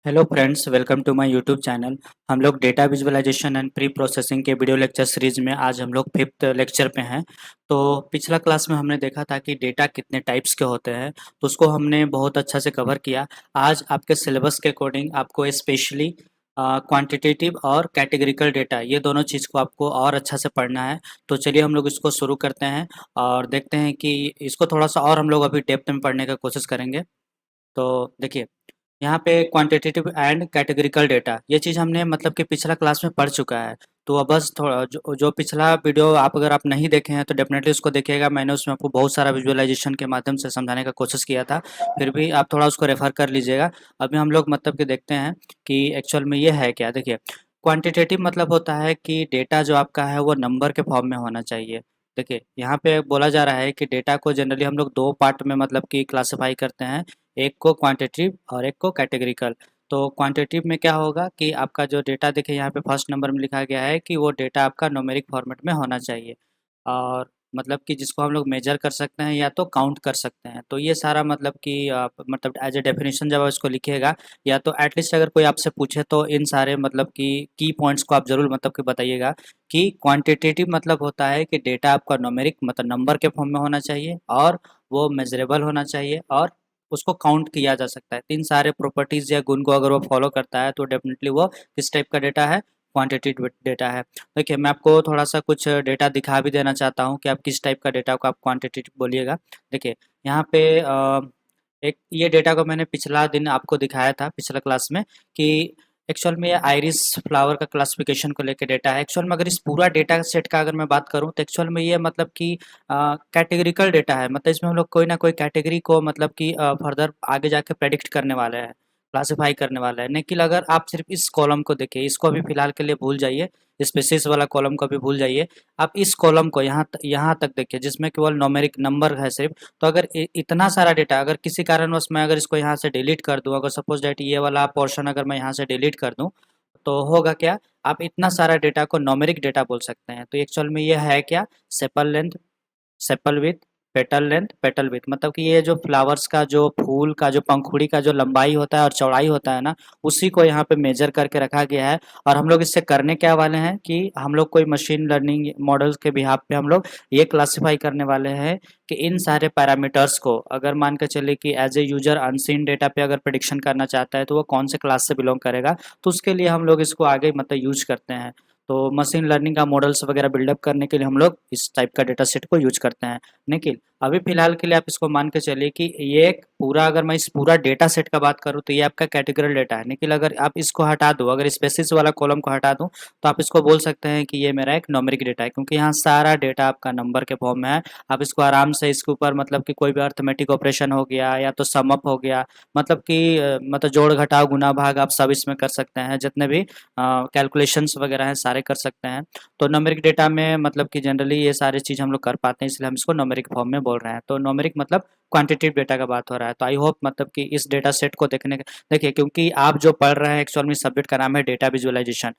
Hello friends, welcome to my YouTube channel. हम लोग data visualisation and pre processing के video lecture series में आज हम लोग फिफ्थ लेक्चर पे हैं। तो पिछला क्लास में हमने देखा था कि डेटा कितने टाइप्स के होते हैं, तो उसको हमने बहुत अच्छा से कवर किया। आज आपके सिलेबस के अकॉर्डिंग आपको स्पेशली क्वांटिटेटिव और कैटेगरिकल डेटा, ये दोनों चीज़ को आपको और अच्छा से पढ़ना है। तो चलिए हम लोग इसको शुरू करते हैं और देखते हैं कि इसको थोड़ा सा और हम लोग अभी डेप्थ में पढ़ने का कोशिश करेंगे। तो देखिए, यहाँ पे क्वांटिटेटिव एंड कैटेगरिकल डेटा, ये चीज़ हमने मतलब कि पिछला क्लास में पढ़ चुका है। तो अब बस थोड़ा जो जो पिछला वीडियो आप अगर आप नहीं देखे हैं तो डेफिनेटली उसको देखिएगा। मैंने उसमें आपको बहुत सारा विजुअलाइजेशन के माध्यम से समझाने का कोशिश किया था, फिर भी आप थोड़ा उसको रेफर कर लीजिएगा। अभी हम लोग मतलब कि देखते हैं कि एक्चुअल में ये है क्या। देखिए, क्वांटिटेटिव मतलब होता है कि डेटा जो आपका है वो नंबर के फॉर्म में होना चाहिए। देखिए, यहाँ पे बोला जा रहा है कि डेटा को जनरली हम लोग दो पार्ट में मतलब कि क्लासिफाई करते हैं, एक को क्वांटिटेटिव और एक को कैटेगरिकल। तो क्वांटिटेटिव में क्या होगा कि आपका जो डेटा, देखिए यहाँ पे फर्स्ट नंबर में लिखा गया है कि वो डेटा आपका न्यूमेरिक फॉर्मेट में होना चाहिए, और मतलब कि जिसको हम लोग मेजर कर सकते हैं या तो काउंट कर सकते हैं। तो ये सारा मतलब कि मतलब एज ए डेफिनेशन जब आप इसको लिखिएगा, या तो एटलीस्ट अगर कोई आपसे पूछे तो इन सारे मतलब कि की पॉइंट्स को आप ज़रूर मतलब कि बताइएगा कि क्वांटिटेटिव मतलब होता है कि डेटा आपका न्यूमेरिक मतलब नंबर के फॉर्म में होना चाहिए, और वो मेजरेबल होना चाहिए, और उसको काउंट किया जा सकता है। तीन सारे प्रॉपर्टीज़ या गुण को अगर वो फॉलो करता है तो डेफिनेटली वो किस टाइप का डेटा है, क्वांटिटेटिव डेटा है। देखिए, मैं आपको थोड़ा-सा कुछ डेटा दिखा भी देना चाहता हूँ कि आप किस टाइप का डेटा को आप क्वांटिटेटिव बोलिएगा। देखिए, यहाँ पे एक ये डेटा को मैंने पिछला दिन आपको दिखाया था पिछला क्लास में कि एक्चुअल में ये आइरिस फ्लावर का क्लासिफिकेशन को लेके डेटा है। एक्चुअल में अगर इस पूरा डेटा सेट का अगर मैं बात करूँ तो एक्चुअल में ये मतलब कि कैटेगरिकल डेटा है। मतलब इसमें हम लोग कोई ना कोई कैटेगरी को मतलब कि फर्दर आगे जाके प्रेडिक्ट करने वाले हैं, क्लासिफाई करने वाला है। लेकिन अगर आप सिर्फ इस कॉलम को देखिए, इसको अभी फिलहाल के लिए भूल जाइए, स्पेसिस वाला कॉलम को भी भूल जाइए। आप इस कॉलम को यहाँ तक देखिए जिसमें केवल न्यूमेरिक नंबर है सिर्फ। तो अगर इतना सारा डेटा अगर किसी कारणवश मैं अगर इसको यहाँ से डिलीट कर दूँ, अगर सपोज दैट ये वाला पोर्शन अगर मैं यहाँ से डिलीट कर दूँ, तो होगा क्या, आप इतना सारा डेटा को न्यूमेरिक डेटा बोल सकते हैं। तो एक्चुअल में ये है क्या, sepal length, sepal width, petal length, petal width. मतलब कि ये जो फ्लावर्स का, जो फूल का, जो पंखुड़ी का जो लंबाई होता है और चौड़ाई होता है ना, उसी को यहाँ पे मेजर करके रखा गया है। और हम लोग इससे करने क्या वाले हैं कि हम लोग कोई मशीन लर्निंग मॉडल्स के बिहाफ पे हम लोग ये क्लासिफाई करने वाले हैं कि इन सारे पैरामीटर्स को अगर मान के चले कि as a user unseen data पे अगर प्रिडिक्शन करना चाहता है तो वो कौन से क्लास से बिलोंग करेगा। तो उसके लिए हम लोग इसको आगे मतलब यूज करते हैं। तो मशीन लर्निंग का मॉडल्स वगैरह बिल्डअप करने के लिए हम लोग इस टाइप का डेटा सेट को यूज करते हैं। लेकिन अभी फिलहाल के लिए आप इसको मान के चलिए कि ये एक पूरा, अगर मैं इस पूरा डेटा सेट का बात करूँ तो ये आपका कैटेगरिकल डेटा है। लेकिन अगर आप इसको हटा दो, अगर स्पेसिस वाला कॉलम को हटा दूं, तो आप इसको बोल सकते हैं कि ये मेरा एक न्यूमेरिक डेटा है, क्योंकि यहाँ सारा डेटा आपका नंबर के फॉर्म में है। आप इसको आराम से इसके ऊपर मतलब कि कोई भी अर्थमेटिक ऑपरेशन हो गया या तो सम अप हो गया, मतलब कि मतलब जोड़ घटाव गुना भाग आप सब इसमें कर सकते हैं। जितने भी कैलकुलेशंस वगैरह हैं सारे कर सकते हैं। तो न्यूमेरिक डेटा में मतलब कि जनरली ये सारी चीज़ हम लोग कर पाते हैं, इसलिए हम इसको न्यूमेरिक फॉर्म में बोल रहे हैं। तो न्यूमेरिक मतलब क्वांटिटेटिव डेटा का बात हो रहा है। तो आई होप मतलब कि इस डेटा सेट को देखने का, देखिए क्योंकि आप जो पढ़ रहे हैं एक्चुअल में सब्जेक्ट का नाम है डेटा विजुअलाइजेशन।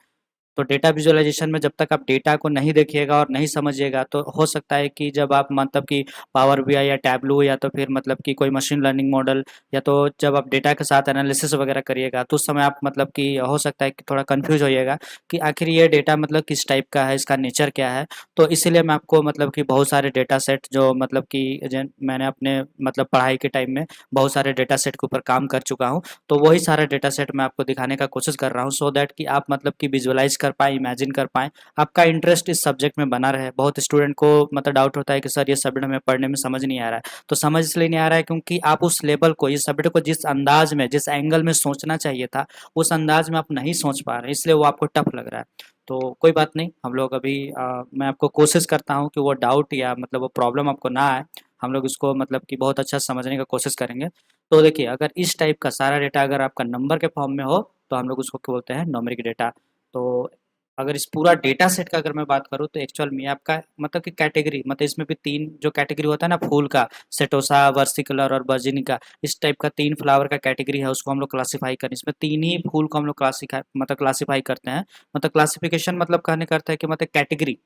तो डेटा विजुअलाइजेशन में जब तक आप डेटा को नहीं देखिएगा और नहीं समझिएगा, तो हो सकता है कि जब आप मतलब कि पावर बीआई या टैबलू या तो फिर मतलब कि कोई मशीन लर्निंग मॉडल, या तो जब आप डेटा के साथ एनालिसिस वगैरह करिएगा, तो उस समय आप मतलब कि हो सकता है कि थोड़ा कंफ्यूज होइएगा कि आखिर ये डेटा मतलब किस टाइप का है, इसका नेचर क्या है। तो इसीलिए मैं आपको मतलब कि बहुत सारे डेटा सेट जो मतलब कि मैंने अपने मतलब पढ़ाई के टाइम में बहुत सारे डेटा सेट के ऊपर काम कर चुका हूँ। तो वही सारा डेटा सेट मैं आपको दिखाने का कोशिश कर रहा हूँ, सो दैट कि आप मतलब कि विजुअलाइज कर पाएँ, इमेजिन कर पाएँ, आपका इंटरेस्ट इस सब्जेक्ट में बना रहे। बहुत स्टूडेंट को मतलब डाउट होता है कि सर ये सब्जेक्ट हमें पढ़ने में समझ नहीं आ रहा है। तो समझ इसलिए नहीं आ रहा है क्योंकि आप उस लेवल को, इस सब्जेक्ट को जिस अंदाज में, जिस एंगल में सोचना चाहिए था, उस अंदाज में आप नहीं सोच पा रहे हैं, इसलिए वो आपको टफ लग रहा है। तो कोई बात नहीं, हम लोग अभी मैं आपको कोशिश करता हूँ कि वो डाउट या मतलब वो प्रॉब्लम आपको ना आए। हम लोग इसको मतलब कि बहुत अच्छा समझने का कोशिश करेंगे। तो देखिए, अगर इस टाइप का सारा डेटा अगर आपका नंबर के फॉर्म में हो, तो हम लोग उसको क्या बोलते हैं, न्यूमेरिक डेटा। तो अगर इस पूरा डेटा सेट का अगर मैं बात करूँ तो एक्चुअल में आपका मतलब कि कैटेगरी, मतलब इसमें भी तीन जो कैटेगरी होता है ना, फूल का, सेटोसा, वर्सिकुलर और वर्जिनिका, इस टाइप का तीन फ्लावर का कैटेगरी है, उसको हम लोग क्लासीफाई करें। इसमें तीन ही फूल को हम लोग क्लासीफाई करते हैं। मतलब क्लासिफिकेशन मतलब कहने का अर्थ है कि मतलब कैटेगरी,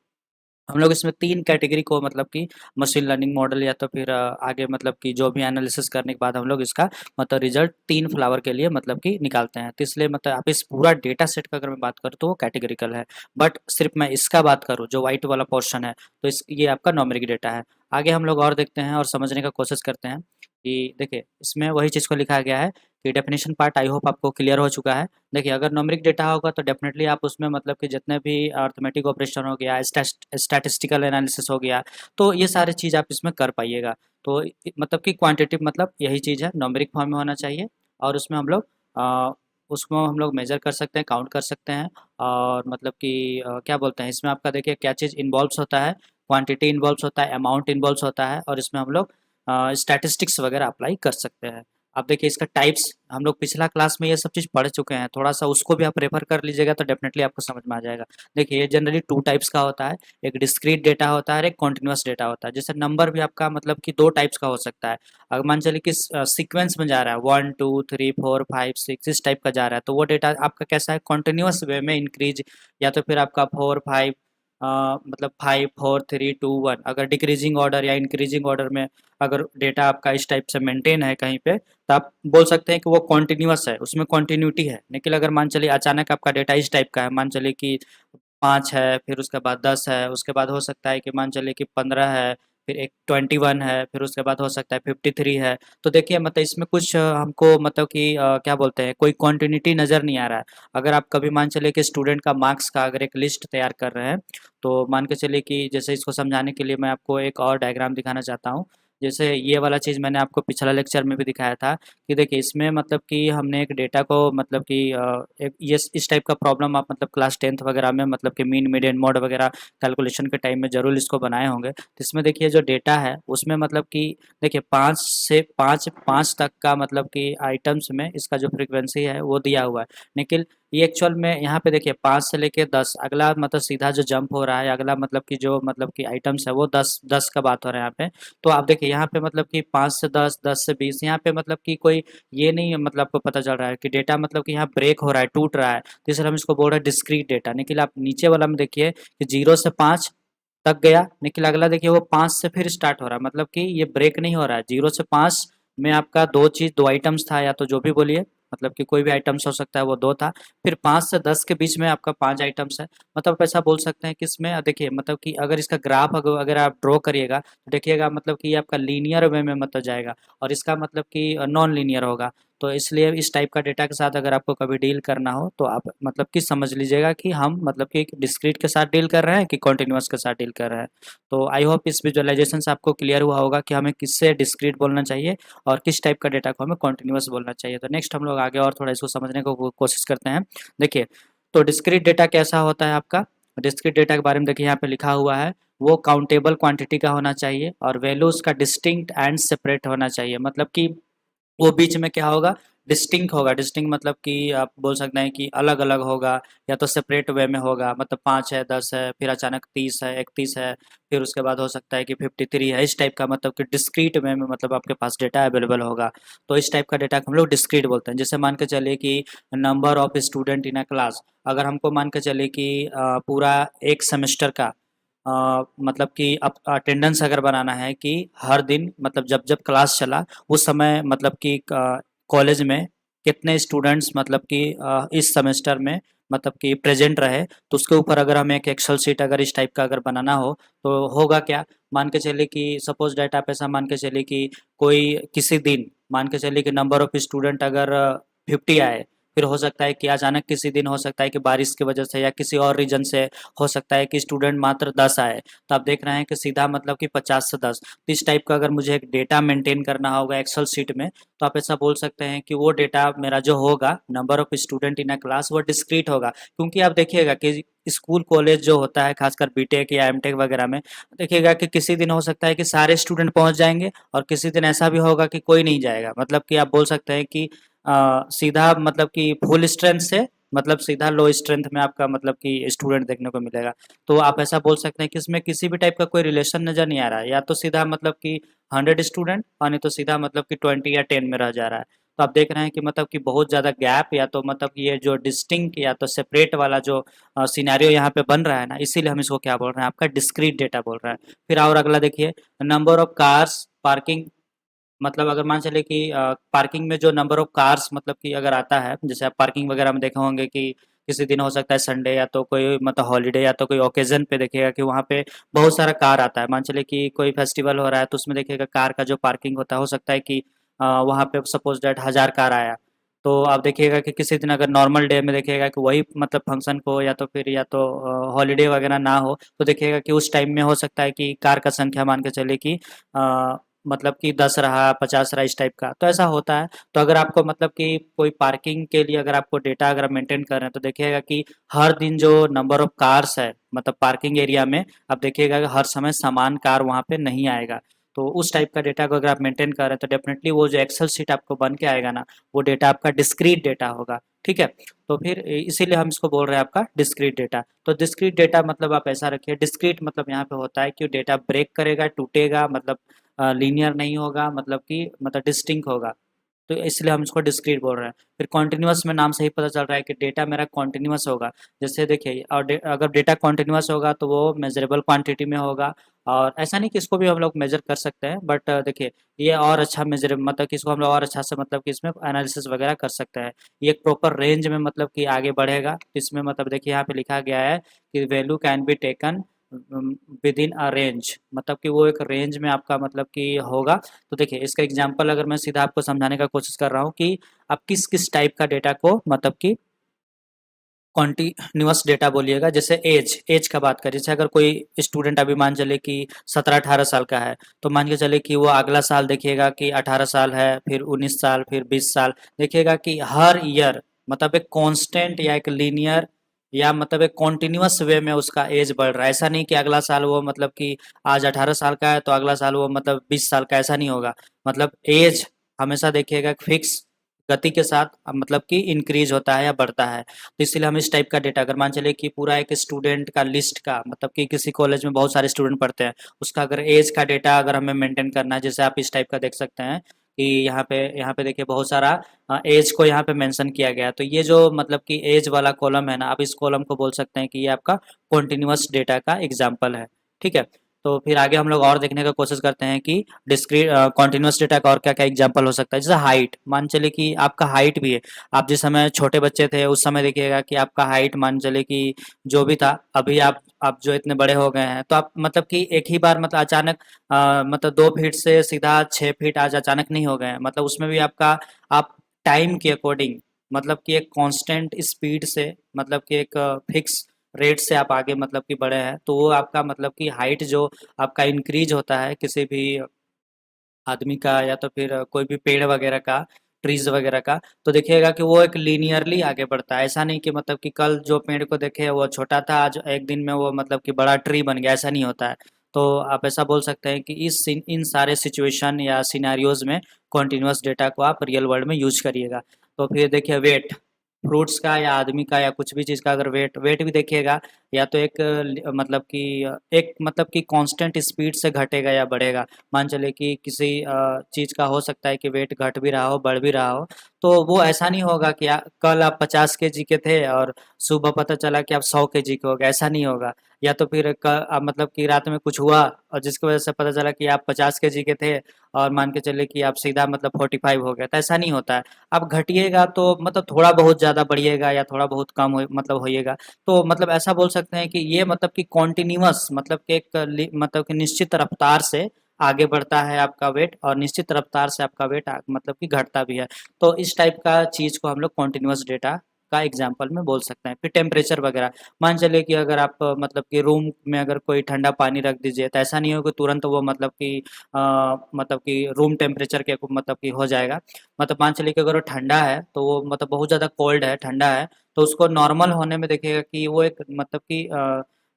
हम लोग इसमें 3 कैटेगरी को मतलब कि मशीन लर्निंग मॉडल या तो फिर आगे मतलब कि जो भी एनालिसिस करने के बाद हम लोग इसका मतलब रिजल्ट 3 फ्लावर के लिए मतलब कि निकालते हैं। तो इसलिए मतलब आप इस पूरा डेटा सेट का अगर मैं बात करूँ तो वो कैटेगरिकल है। बट सिर्फ मैं इसका बात करूँ जो व्हाइट वाला पोर्शन है, तो इस ये आपका न्यूमेरिक डेटा है। आगे हम लोग और देखते हैं और समझने का कोशिश करते हैं कि देखिए इसमें वही चीज़ को लिखा गया है कि डेफिनेशन पार्ट आई होप आपको क्लियर हो चुका है। देखिए अगर न्यूमेरिक डेटा होगा तो डेफिनेटली आप उसमें मतलब कि जितने भी अरिथमेटिक ऑपरेशन हो गया, स्टैटिस्टिकल एनालिसिस हो गया, तो ये सारी चीज़ आप इसमें कर पाइएगा। तो मतलब कि क्वांटिटेटिव मतलब यही चीज़ है, न्यूमेरिक फॉर्म में होना चाहिए और उसमें हम लोग उसको हम लोग मेज़र कर सकते हैं, काउंट कर सकते हैं और मतलब कि क्या बोलते हैं इसमें आपका देखिए क्या चीज़ इन्वॉल्व्स होता है, क्वांटिटी इन्वॉल्व्स होता है, अमाउंट इन्वॉल्व्स होता है और इसमें हम लोग स्टैटिस्टिक्स वगैरह अप्लाई कर सकते हैं। अब देखिए इसका टाइप्स हम लोग पिछला क्लास में ये सब चीज़ पढ़ चुके हैं, थोड़ा-सा उसको भी आप रेफ़र कर लीजिएगा तो डेफ़िनेटली आपको समझ में आ जाएगा। देखिए ये जनरली 2 टाइप्स का होता है, एक डिस्क्रीट डेटा होता है और एक कंटीन्यूअस डेटा होता है। जैसे नंबर भी आपका मतलब कि 2 टाइप्स का हो सकता है। अगर मान चलिए कि सीक्वेंस में जा रहा है 1, 2, 3, 4, 5, 6 इस टाइप का जा रहा है, तो वो डेटा आपका कैसा है कंटीन्यूअस वे में इंक्रीज़ या तो फिर आपका 4, 5 मतलब 5, 4, 3, 2, 1 अगर डिक्रीजिंग ऑर्डर या इंक्रीजिंग ऑर्डर में अगर डेटा आपका इस टाइप से मेंटेन है कहीं पे, तो आप बोल सकते हैं कि वो कॉन्टिन्यूअस है, उसमें कॉन्टिन्यूटी है। लेकिन अगर मान चलिए अचानक आपका डेटा इस टाइप का है, मान चलिए कि 5 है, फिर उसके बाद 10 है, उसके बाद हो सकता है कि मान चलिए कि 15 है, फिर एक 21 है, फिर उसके बाद हो सकता है 53 है। तो देखिए मतलब इसमें कुछ हमको मतलब कि क्या बोलते हैं, कोई कॉन्टिन्यूटी नज़र नहीं आ रहा है। अगर आप कभी मान चलिए कि स्टूडेंट का मार्क्स का अगर एक लिस्ट तैयार कर रहे हैं, तो मान के चलिए कि जैसे इसको समझाने के लिए मैं आपको एक और डायग्राम दिखाना चाहता हूँ। जैसे ये वाला चीज़ मैंने आपको पिछला लेक्चर में भी दिखाया था कि देखिए इसमें मतलब कि हमने एक डेटा को मतलब कि एक ये इस टाइप का प्रॉब्लम आप मतलब क्लास 10th वगैरह में मतलब कि मीन मीडियन मोड वगैरह कैलकुलेशन के टाइम में ज़रूर इसको बनाए होंगे। तो इसमें देखिए जो डेटा है उसमें मतलब कि देखिए 5 से 5 तक का मतलब कि आइटम्स में इसका जो फ्रीक्वेंसी है वो दिया हुआ है। लेकिन ये एक्चुअल में यहाँ पे देखिए 5 से लेके 10 अगला मतलब सीधा जो जंप हो रहा है अगला मतलब कि जो मतलब कि आइटम्स है वो 10 का बात हो रहा है यहाँ पे। तो आप देखिए यहाँ पे मतलब कि 5 से 10, 10 से 20 यहाँ पे मतलब कि कोई ये नहीं मतलब आपको पता चल रहा है कि डेटा मतलब कि यहाँ ब्रेक हो रहा है, टूट रहा है। तो इसलिए हम इसको बोल रहे हैं डिस्क्रीट डेटा। लेकिन आप नीचे वाला में देखिए कि 0 से 5 तक गया, लेकिन अगला देखिए वो 5 से फिर स्टार्ट हो रहा है। मतलब कि ये ब्रेक नहीं हो रहा है। 0 से 5 में आपका 2 आइटम्स था या तो जो भी बोलिए मतलब कि कोई भी आइटम्स हो सकता है वो 2 था। फिर 5 से 10 के बीच में आपका 5 आइटम्स है। मतलब ऐसा बोल सकते हैं कि इसमें देखिए मतलब कि अगर इसका ग्राफ अगर आप ड्रॉ करिएगा तो देखिएगा मतलब कि ये आपका लीनियर वे में मतलब जाएगा और इसका मतलब कि नॉन लीनियर होगा। तो इसलिए इस टाइप का डेटा के साथ अगर आपको कभी डील करना हो तो आप मतलब कि समझ लीजिएगा कि हम मतलब कि डिस्क्रीट के साथ डील कर रहे हैं कि कॉन्टिन्यूअस के साथ डील कर रहे हैं। तो आई होप इस विजुअलाइजेशन से आपको क्लियर हुआ होगा कि हमें किससे डिस्क्रीट बोलना चाहिए और किस टाइप का डेटा को हमें कॉन्टिन्यूअस बोलना चाहिए। तो नेक्स्ट हम लोग आगे और थोड़ा इसको समझने को कोशिश करते हैं। देखिए तो डिस्क्रीट डेटा कैसा होता है आपका? डिस्क्रीट डेटा के बारे में देखिए यहाँ पे लिखा हुआ है वो काउंटेबल क्वांटिटी का होना चाहिए और वैल्यू उसका डिस्टिंक्ट एंड सेपरेट होना चाहिए। मतलब कि वो बीच में क्या होगा डिस्टिंक्ट होगा। डिस्टिंक्ट मतलब कि आप बोल सकते हैं कि अलग अलग होगा या तो सेपरेट वे में होगा। मतलब 5 है, 10 है, फिर अचानक 30 है, 31 है, फिर उसके बाद हो सकता है कि 53 है। इस टाइप का मतलब कि डिस्क्रीट वे में मतलब आपके पास डेटा अवेलेबल होगा। तो इस टाइप का डेटा को हम लोग डिस्क्रीट बोलते हैं। जैसे मान के चलिए कि number of student in a class, अगर हमको मान के चलिए कि पूरा एक सेमेस्टर का मतलब कि अटेंडेंस अगर बनाना है कि हर दिन मतलब जब जब क्लास चला उस समय मतलब कि कॉलेज में कितने स्टूडेंट्स मतलब कि इस सेमेस्टर में मतलब कि प्रेजेंट रहे, तो उसके ऊपर अगर हमें एक एक्सेल शीट अगर इस टाइप का अगर बनाना हो तो होगा क्या। मान के चलिए कि सपोज डेटा आप ऐसा मान के चलिए कि कोई किसी दिन मान के चलिए कि नंबर ऑफ स्टूडेंट अगर 50 आए, फिर हो सकता है कि अचानक किसी दिन हो सकता है कि बारिश की वजह से या किसी और रीजन से हो सकता है कि स्टूडेंट मात्र 10 आए। तो आप देख रहे हैं कि सीधा मतलब कि 50 से 10। तो इस टाइप का अगर मुझे एक डेटा मेंटेन करना होगा एक्सेल शीट में, तो आप ऐसा बोल सकते हैं कि वो डेटा मेरा जो होगा number of student in a class वो डिस्क्रीट होगा। क्योंकि आप देखिएगा कि स्कूल कॉलेज जो होता है खासकर बीटेक या एमटेक वगैरह में देखिएगा कि किसी दिन हो सकता है कि सारे स्टूडेंट पहुंच जाएंगे और किसी दिन ऐसा भी होगा कि कोई नहीं जाएगा। मतलब कि आप बोल सकते हैं कि सीधा मतलब कि फुल स्ट्रेंथ से मतलब सीधा लो स्ट्रेंथ में आपका मतलब कि स्टूडेंट देखने को मिलेगा। तो आप ऐसा बोल सकते हैं कि इसमें किसी भी टाइप का कोई रिलेशन नज़र नहीं आ रहा है। या तो सीधा मतलब कि 100 स्टूडेंट और नहीं तो सीधा मतलब कि 20 या 10 में रह जा रहा है। तो आप देख रहे हैं कि मतलब कि बहुत ज़्यादा गैप या तो मतलब कि ये जो डिस्टिंक्ट या तो सेपरेट वाला जो सिनेरियो यहाँ पे बन रहा है ना, इसीलिए हम इसको क्या बोल रहे हैं, आपका डिस्क्रीट डेटा बोल रहा है। फिर और अगला देखिए, नंबर ऑफ कार्स पार्किंग, मतलब अगर मान चले कि पार्किंग में जो नंबर ऑफ कार्स मतलब कि अगर आता है, जैसे आप पार्किंग वगैरह में देखे होंगे कि किसी दिन हो सकता है संडे या तो कोई मतलब हॉलीडे या तो कोई ओकेजन पे देखिएगा कि वहाँ पे बहुत सारा कार आता है। मान चले कि कोई फेस्टिवल हो रहा है तो उसमें देखिएगा कार का जो पार्किंग होता है, हो सकता है कि वहाँ पे सपोज डेट 1000 कार आया। तो आप देखिएगा कि किसी दिन अगर नॉर्मल डे में देखिएगा कि वही मतलब फंक्शन को या तो फिर या तो हॉलीडे वगैरह ना हो, तो देखिएगा कि उस टाइम में हो सकता है कि कार का संख्या मान के चलिए कि मतलब कि 10 रहा, 50 रहा, इस टाइप का, तो ऐसा होता है। तो अगर आपको मतलब कि कोई पार्किंग के लिए अगर आपको डेटा अगर आप मेंटेन कर रहे हैं, तो देखिएगा कि हर दिन जो नंबर ऑफ कार्स है मतलब पार्किंग एरिया में, आप देखिएगा कि हर समय समान कार वहाँ पे नहीं आएगा। तो उस टाइप का डेटा को अगर आप मेंटेन कर रहे हैं तो डेफिनेटली वो जो एक्सेल शीट आपको बन के आएगा ना, वो डेटा आपका डिस्क्रीट डेटा होगा। ठीक है? तो फिर इसीलिए हम इसको बोल रहे हैं आपका डिस्क्रीट डेटा। तो डिस्क्रीट डेटा मतलब आप ऐसा रखिए, डिस्क्रीट मतलब यहाँ पे होता है कि डेटा ब्रेक करेगा, टूटेगा, मतलब लीनियर नहीं होगा, मतलब कि मतलब डिस्टिंक्ट होगा। तो इसलिए हम इसको डिस्क्रीट बोल रहे हैं। फिर कॉन्टिन्यूअस में नाम से ही पता चल रहा है कि डेटा मेरा कॉन्टिन्यूअस होगा। जैसे देखिए, और अगर डेटा कॉन्टिन्यूअस होगा तो वो मेजरेबल क्वांटिटी में होगा। और ऐसा नहीं कि इसको भी हम लोग मेजर कर सकते हैं, बट देखिए ये और अच्छा मेजर मतलब कि इसको हम लोग और अच्छा से मतलब कि इसमें एनालिसिस वगैरह कर सकते हैं। ये एक प्रॉपर रेंज में मतलब कि आगे बढ़ेगा। इसमें मतलब देखिए यहाँ पे लिखा गया है कि value can be taken with in a range, मतलब कि वो एक रेंज में आपका मतलब कि होगा। तो देखिए इसका एग्जांपल अगर मैं सीधा आपको समझाने का कोशिश कर रहा हूँ कि आप किस किस टाइप का डेटा को मतलब कि कॉन्टिन्यूअस डेटा बोलिएगा। जैसे एज, एज का बात करें, जैसे अगर कोई स्टूडेंट अभी मान चले कि 17-18 साल का है, तो मान के चले कि वो अगला साल देखिएगा कि 18 साल है, फिर 19 साल, फिर 20 साल, देखिएगा कि हर ईयर मतलब एक कांस्टेंट या एक लीनियर या मतलब एक कॉन्टिन्यूअस वे में उसका एज बढ़ रहा है। ऐसा नहीं कि अगला साल वो मतलब कि आज 18 साल का है तो अगला साल वो मतलब 20 साल का, ऐसा नहीं होगा। मतलब एज हमेशा देखिएगा फिक्स गति के साथ मतलब कि इंक्रीज होता है या बढ़ता है। तो इसलिए हम इस टाइप का डेटा, अगर मान चले कि पूरा एक स्टूडेंट का लिस्ट का मतलब कि किसी कॉलेज में बहुत सारे स्टूडेंट पढ़ते हैं, उसका अगर एज का डेटा अगर हमें मेंटेन करना है, जैसे आप इस टाइप का देख सकते हैं कि यहाँ पे देखिए बहुत सारा एज को यहाँ पे मेंशन किया गया है। तो ये जो मतलब कि एज वाला कॉलम है ना, आप इस कॉलम को बोल सकते हैं कि ये आपका कॉन्टिन्यूअस डेटा का एग्जाम्पल है। ठीक है? तो फिर आगे हम लोग और देखने का कोशिश करते हैं कि डिस्क्रीट कॉन्टिन्यूअस डेटा का और क्या क्या एग्जाम्पल हो सकता है। जैसे हाइट, मान चले कि आपका हाइट भी है, आप जिस समय छोटे बच्चे थे उस समय देखिएगा कि आपका हाइट मान चले कि जो भी था, अभी आप जो इतने बड़े हो गए हैं तो आप मतलब कि एक ही बार मतलब अचानक मतलब 2 फीट से सीधा 6 फीट आज अचानक नहीं हो गए हैं। मतलब उसमें भी आपका आप टाइम के अकॉर्डिंग मतलब कि एक कांस्टेंट स्पीड से मतलब कि एक फिक्स रेट से आप आगे मतलब कि बढ़े हैं, तो वो आपका मतलब कि हाइट जो आपका इंक्रीज होता है किसी भी आदमी का या तो फिर कोई भी पेड़ वगैरह का, ट्रीज वगैरह का, तो देखिएगा कि वो एक लीनियरली आगे बढ़ता है। ऐसा नहीं कि मतलब कि कल जो पेड़ को देखे वो छोटा था, आज एक दिन में वो मतलब कि बड़ा ट्री बन गया, ऐसा नहीं होता है। तो आप ऐसा बोल सकते हैं कि इन सारे सिचुएशन या सिनेरियोज में कॉन्टिन्यूअस डेटा को आप रियल वर्ल्ड में यूज करिएगा। तो फिर देखिए वेट, फ्रूट्स का या आदमी का या कुछ भी चीज़ का अगर वेट वेट भी देखिएगा, या तो एक मतलब कि एक मतलब कि कांस्टेंट स्पीड से घटेगा या बढ़ेगा। मान चले कि किसी चीज़ का हो सकता है कि वेट घट भी रहा हो, बढ़ भी रहा हो, तो वो ऐसा नहीं होगा कि कल आप 50 kg के थे और सुबह पता चला कि आप 100 kg के हो गए, ऐसा नहीं होगा। या तो फिर मतलब कि रात में कुछ हुआ और जिसकी वजह से पता चला कि आप 50 kg के थे और मान के चले कि आप सीधा मतलब 45 हो गए, तो ऐसा नहीं होता है। आप घटिएगा तो मतलब थोड़ा बहुत ज़्यादा बढ़िएगा या थोड़ा बहुत कम हो मतलब होइएगा। तो मतलब ऐसा बोल सकते हैं कि ये मतलब कि कॉन्टिन्यूअस मतलब कि मतलब कि निश्चित रफ्तार से आगे बढ़ता है आपका वेट, और निश्चित रफ्तार से आपका वेट मतलब कि घटता भी है। तो इस टाइप का चीज़ को हम लोग कॉन्टिन्यूअस डेटा का एग्जाम्पल में बोल सकते हैं। फिर टेम्परेचर वगैरह, मान चलिए कि अगर आप मतलब कि रूम में अगर कोई ठंडा पानी रख दीजिए, तो ऐसा नहीं हो कि तुरंत वो मतलब कि मतलब कि रूम टेम्परेचर के मतलब कि हो जाएगा। मतलब मान चलिए कि अगर वो ठंडा है तो वो मतलब बहुत ज़्यादा कोल्ड है, ठंडा है, तो उसको नॉर्मल होने में देखिएगा कि वो एक मतलब कि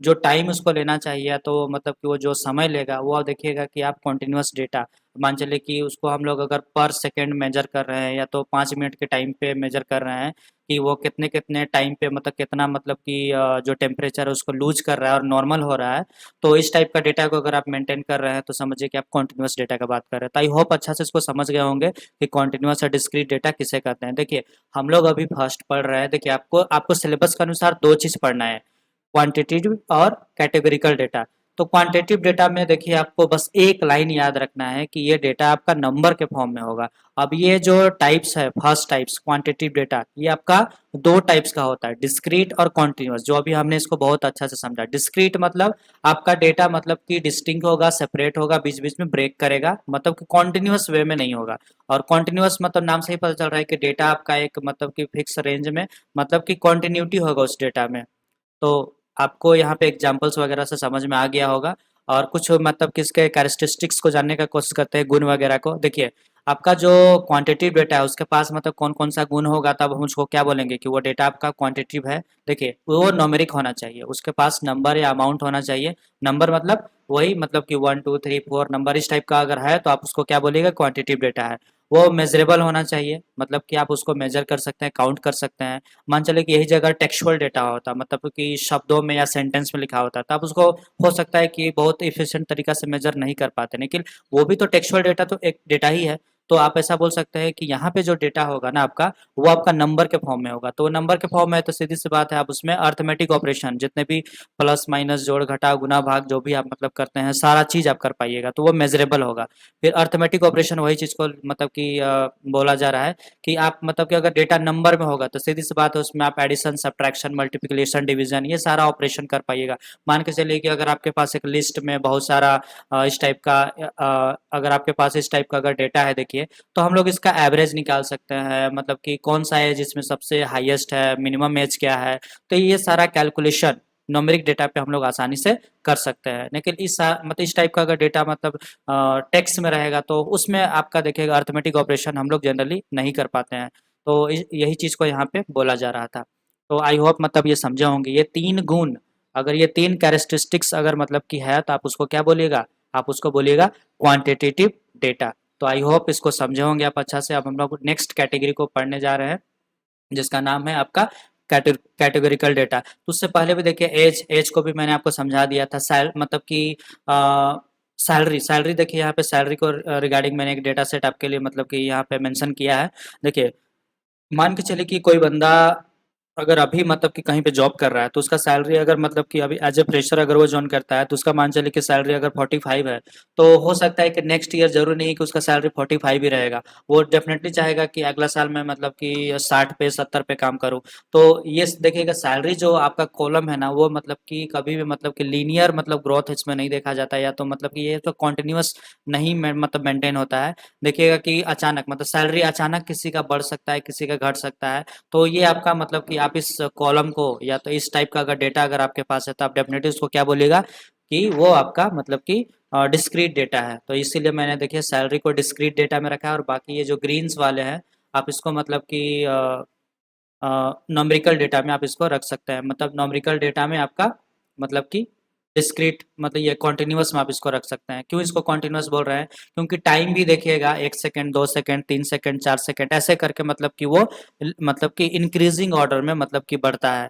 जो टाइम उसको लेना चाहिए तो मतलब कि वो जो समय लेगा वो आप देखिएगा कि आप कंटिन्यूअस डेटा मान चलिए कि उसको हम लोग अगर पर सेकंड मेजर कर रहे हैं या तो 5 मिनट के टाइम पे मेजर कर रहे हैं कि वो कितने कितने टाइम पे मतलब कितना मतलब कि जो टेम्परेचर है उसको लूज कर रहा है और नॉर्मल हो रहा है। तो इस टाइप का डेटा को अगर आप मेंटेन कर रहे हैं तो समझिए कि आप कंटिन्यूअस डेटा का बात कर रहे हैं। तो आई होप अच्छा से इसको समझ गए होंगे कि कंटिन्यूअस और डिस्क्रीट डेटा किसे कहते हैं। देखिए हम लोग अभी फर्स्ट पढ़ रहे हैं। देखिए आपको आपको सिलेबस के अनुसार दो चीज़ पढ़ना है, क्वांटिटेटिव और कैटेगोरिकल डेटा। तो क्वांटिटेटिव डेटा में देखिए आपको बस एक लाइन याद रखना है कि ये डेटा आपका नंबर के फॉर्म में होगा। अब ये जो टाइप्स है, फर्स्ट टाइप्स क्वांटिटेटिव डेटा, ये आपका दो टाइप्स का होता है, डिस्क्रीट और कॉन्टिन्यूस, जो अभी हमने इसको बहुत अच्छा से समझा। डिस्क्रीट मतलब आपका डेटा मतलब कि डिस्टिंक्ट होगा, सेपरेट होगा, बीच बीच में ब्रेक करेगा, मतलब कि कॉन्टिन्यूस वे में नहीं होगा। और कॉन्टिन्यूस मतलब नाम से ही पता चल रहा है कि डेटा आपका एक मतलब कि फिक्स रेंज में मतलब कि कॉन्टिन्यूटी होगा उस डेटा में। तो आपको यहाँ पे एग्जांपल्स वगैरह से समझ में आ गया होगा। और कुछ मतलब किसके कैरेक्टरिस्टिक्स को जानने का कोशिश करते हैं, गुण वगैरह को। देखिए आपका जो क्वांटिटेटिव डेटा है उसके पास मतलब कौन कौन सा गुण होगा, तब हम उसको क्या बोलेंगे कि वो डेटा आपका क्वांटिटेटिव है। देखिए वो न्यूमेरिक होना चाहिए, उसके पास नंबर या अमाउंट होना चाहिए। नंबर मतलब वही मतलब कि 1 2 3 4 नंबर इस टाइप का अगर है तो आप उसको क्या बोलिएगा, क्वांटिटेटिव डेटा है। वो मेजरेबल होना चाहिए, मतलब कि आप उसको मेजर कर सकते हैं, काउंट कर सकते हैं। मान चले कि यही जगह टेक्सचुअल डेटा होता, मतलब कि शब्दों में या सेंटेंस में लिखा होता, तब उसको हो सकता है कि बहुत इफिशिएंट तरीका से मेजर नहीं कर पाते, लेकिन वो भी तो टेक्सचुअल डेटा तो एक डेटा ही है। तो आप ऐसा बोल सकते हैं कि यहाँ पे जो डेटा होगा ना आपका, वो आपका नंबर के फॉर्म में होगा। तो नंबर के फॉर्म में है तो सीधी सी बात है, आप उसमें अर्थमेटिक ऑपरेशन जितने भी प्लस माइनस जोड़ घटा गुना भाग जो भी आप मतलब करते हैं सारा चीज आप कर पाइएगा, तो वो मेजरेबल होगा। फिर अर्थमेटिक ऑपरेशन वही चीज को मतलब कि बोला जा रहा है कि आप मतलब कि अगर डेटा नंबर में होगा तो सीधी सी बात है उसमें आप एडिशन, सब्ट्रैक्शन, मल्टीप्लिकेशन, डिवीजन ये सारा ऑपरेशन कर पाइएगा। मान के चलिए कि अगर आपके पास एक लिस्ट में बहुत सारा इस टाइप का अगर आपके पास इस टाइप का अगर डेटा है, देखिए तो हम लोग इसका एवरेज निकाल सकते हैं, मतलब कि कौन सा एज इसमें सबसे हाईएस्ट है, मिनिमम एज क्या है। तो ये सारा कैलकुलेशन न्यूमेरिक डेटा पे हम लोग आसानी से कर सकते हैं। लेकिन मतलब इस टाइप का अगर डेटा मतलब टेक्स्ट में रहेगा तो उसमें आपका देखिएगा अर्थमेटिक ऑपरेशन हम लोग जनरली नहीं कर पाते हैं। तो यही चीज़ को यहाँ पे बोला जा रहा था। तो आई होप मतलब ये समझे होंगे, ये तीन गुण, अगर ये तीन कैरेक्टरिस्टिक्स अगर मतलब की है तो आप उसको क्या बोलिएगा, आप उसको बोलिएगा क्वांटिटेटिव डेटा। तो आई होप इसको समझे होंगे आप अच्छा से। अब हम लोग नेक्स्ट कैटेगरी को पढ़ने जा रहे हैं जिसका नाम है आपका कैटेगोरिकल डेटा। तो उससे पहले भी देखिए एज एज को भी मैंने आपको समझा दिया था। मतलब कि सैलरी सैलरी देखिए यहाँ पे सैलरी को रिगार्डिंग मैंने एक डेटा सेट आपके लिए मतलब कि यहाँ पे मेंशन किया है। देखिए मान के चलिए कि कोई बंदा अगर अभी मतलब कि कहीं पे जॉब कर रहा है तो उसका सैलरी अगर मतलब कि अभी एज ए फ्रेशर अगर वो जॉइन करता है तो उसका मान चलिए कि सैलरी अगर 45 है, तो हो सकता है कि नेक्स्ट ईयर जरूरी नहीं कि उसका सैलरी 45 ही रहेगा। वो डेफिनेटली चाहेगा कि अगला साल में मतलब कि 60 पे 70 पे काम करूँ। तो ये देखिएगा सैलरी जो आपका कॉलम है ना वो मतलब कि कभी भी मतलब कि लीनियर मतलब ग्रोथ इसमें नहीं देखा जाता है, या तो मतलब कि ये तो कॉन्टिन्यूस नहीं मतलब मेंटेन होता है। देखिएगा कि अचानक मतलब सैलरी अचानक किसी का बढ़ सकता है, किसी का घट सकता है। तो ये आपका मतलब कि आप इस कॉलम को या तो इस टाइप का अगर डेटा अगर आपके पास है तो आप डेफिनेटली उसको क्या बोलेगा कि वो आपका मतलब कि डिस्क्रीट डेटा है। तो इसीलिए मैंने देखिए सैलरी को डिस्क्रीट डेटा में रखा है, और बाकी ये जो ग्रीन्स वाले हैं आप इसको मतलब कि न्यूमेरिकल डेटा में आप इसको रख सकते हैं। मतलब न्यूमेरिकल डेटा में आपका मतलब कि डिस्क्रीट मतलब ये कॉन्टिन्यूस में आप इसको रख सकते हैं। क्यों इसको कॉन्टिन्यूस बोल रहे हैं, क्योंकि टाइम भी देखिएगा 1 सेकंड 2 सेकंड 3 सेकंड 4 सेकंड ऐसे करके मतलब कि वो मतलब कि इंक्रीजिंग ऑर्डर में मतलब कि बढ़ता है।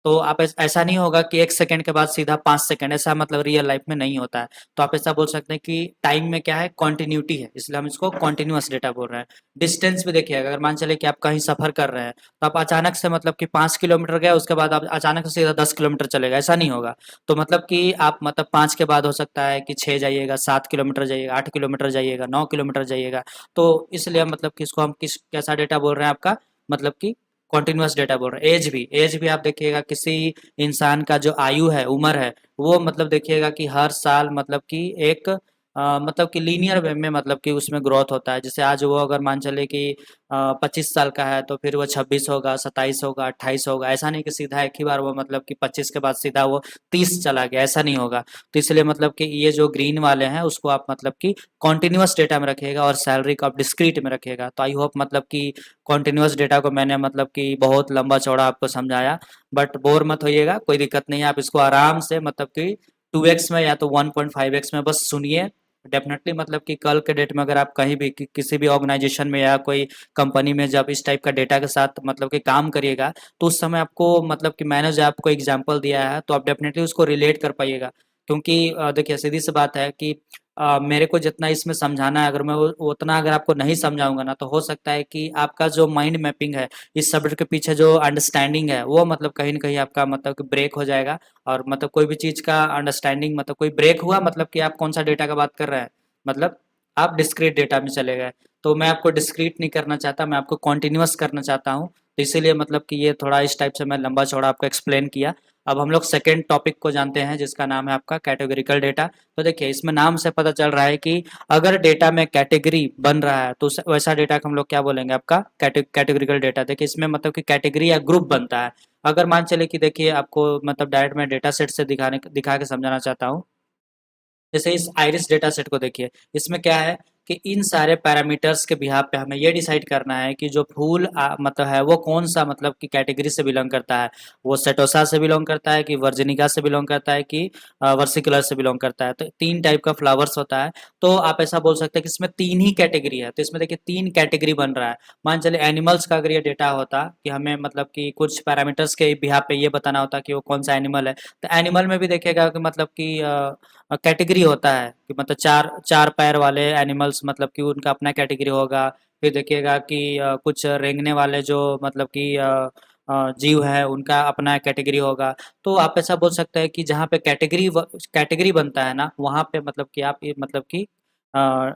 तो आप ऐसा नहीं होगा कि 1 सेकंड के बाद सीधा 5 सेकंड, ऐसा मतलब रियल लाइफ में नहीं होता है। तो आप ऐसा बोल सकते हैं कि टाइम में क्या है, कॉन्टिन्यूटी है, इसलिए हम इसको कॉन्टिन्यूस डेटा बोल रहे हैं। डिस्टेंस भी देखिएगा, अगर मान चले कि आप कहीं सफर कर रहे हैं तो आप अचानक से मतलब कि 5 किलोमीटर गए उसके बाद आप अचानक से सीधा 10 किलोमीटर चलेगा, ऐसा नहीं होगा। तो मतलब कि आप मतलब 5 के बाद हो सकता है कि 6 जाइएगा, 7 किलोमीटर जाइएगा, 8 किलोमीटर जाइएगा, 9 किलोमीटर जाइएगा। तो इसलिए मतलब कि इसको हम किस कैसा डेटा बोल रहे हैं आपका, मतलब कि कॉन्टिन्यूस डेटा बोल रहे हैं। एज भी आप देखिएगा किसी इंसान का जो आयु है, उम्र है, वो मतलब देखिएगा कि हर साल मतलब कि एक मतलब कि लीनियर वे में मतलब कि उसमें ग्रोथ होता है। जैसे आज वो अगर मान चले कि 25 साल का है तो फिर वो 26 होगा, 27 होगा, 28 होगा। ऐसा नहीं कि सीधा एक ही बार वो मतलब कि 25 के बाद सीधा वो 30 चला गया, ऐसा नहीं होगा। तो इसलिए मतलब कि ये जो ग्रीन वाले हैं उसको आप मतलब कि कॉन्टिन्यूअस डेटा में रखिएगा और सैलरी को आप डिस्क्रीट में रखिएगा। तो आई होप मतलब कि कॉन्टिन्यूअस डेटा को मैंने मतलब कि बहुत लंबा चौड़ा आपको समझाया, बट बोर मत होइएगा, कोई दिक्कत नहीं है। आप इसको आराम से मतलब कि 2x में या तो 1.5x में बस सुनिए। डेफिनेटली मतलब कि कल के डेट में अगर आप कहीं भी किसी भी ऑर्गेनाइजेशन में या कोई कंपनी में जब इस टाइप का डेटा के साथ मतलब कि काम करिएगा, तो उस समय आपको मतलब कि मैंने जो आपको एग्जांपल दिया है तो आप डेफिनेटली उसको रिलेट कर पाइएगा। क्योंकि देखिए सीधी सी बात है कि मेरे को जितना इसमें समझाना है, अगर मैं उतना अगर आपको नहीं समझाऊंगा ना, तो हो सकता है कि आपका जो माइंड मैपिंग है इस सब्जेक्ट के पीछे जो अंडरस्टैंडिंग है वो मतलब कहीं न कहीं आपका मतलब कि ब्रेक हो जाएगा। और मतलब कोई भी चीज़ का अंडरस्टैंडिंग मतलब कोई ब्रेक हुआ मतलब कि आप कौन सा डेटा का बात कर रहे हैं, मतलब आप डिस्क्रीट डेटा में चले गए। तो मैं आपको डिस्क्रीट नहीं करना चाहता, मैं आपको कॉन्टिन्यूअस करना चाहता हूँ। तो इसीलिए मतलब कि ये थोड़ा इस टाइप से मैं लंबा चौड़ा आपको एक्सप्लेन किया। अब हम लोग सेकेंड टॉपिक को जानते हैं जिसका नाम है आपका कैटेगरिकल डेटा। तो देखिए इसमें नाम से पता चल रहा है कि अगर डेटा में कैटेगरी बन रहा है तो वैसा डेटा को हम लोग क्या बोलेंगे, आपका कैटेगरिकल डेटा। देखिए इसमें मतलब कि कैटेगरी या ग्रुप बनता है। अगर मान चले कि देखिए आपको मतलब डायरेक्ट मैं डेटा सेट से दिखा के समझाना चाहता हूँ। जैसे इस आइरिस डेटा सेट को देखिए, इसमें क्या है कि इन सारे पैरामीटर्स के बिहाफ पे हमें ये डिसाइड करना है कि जो फूल मतलब है वो कौन सा मतलब कि कैटेगरी से बिलोंग करता है। वो सेटोसा से बिलोंग करता है कि वर्जिनिका से बिलोंग करता है कि वर्सिकुलर से बिलोंग करता है। तो 3 टाइप का फ्लावर्स होता है। तो आप ऐसा बोल सकते हैं कि इसमें 3 ही कैटेगरी है। तो इसमें देखिए 3 कैटेगरी बन रहा है। मान चलिए एनिमल्स का अगर ये डेटा होता कि हमें मतलब कि कुछ पैरामीटर्स के बिहाफ पे ये बताना होता कि वो कौन सा एनिमल है। तो एनिमल में भी देखिएगा कि मतलब कि कैटेगरी होता है कि मतलब चार चार पैर वाले एनिमल्स मतलब कि उनका अपना कैटेगरी होगा। फिर देखिएगा कि कुछ रेंगने वाले जो मतलब कि जीव है उनका अपना कैटेगरी होगा। तो आप ऐसा बोल सकते हैं कि जहाँ पे कैटेगरी बनता है ना, वहाँ पे मतलब कि आप ये मतलब कि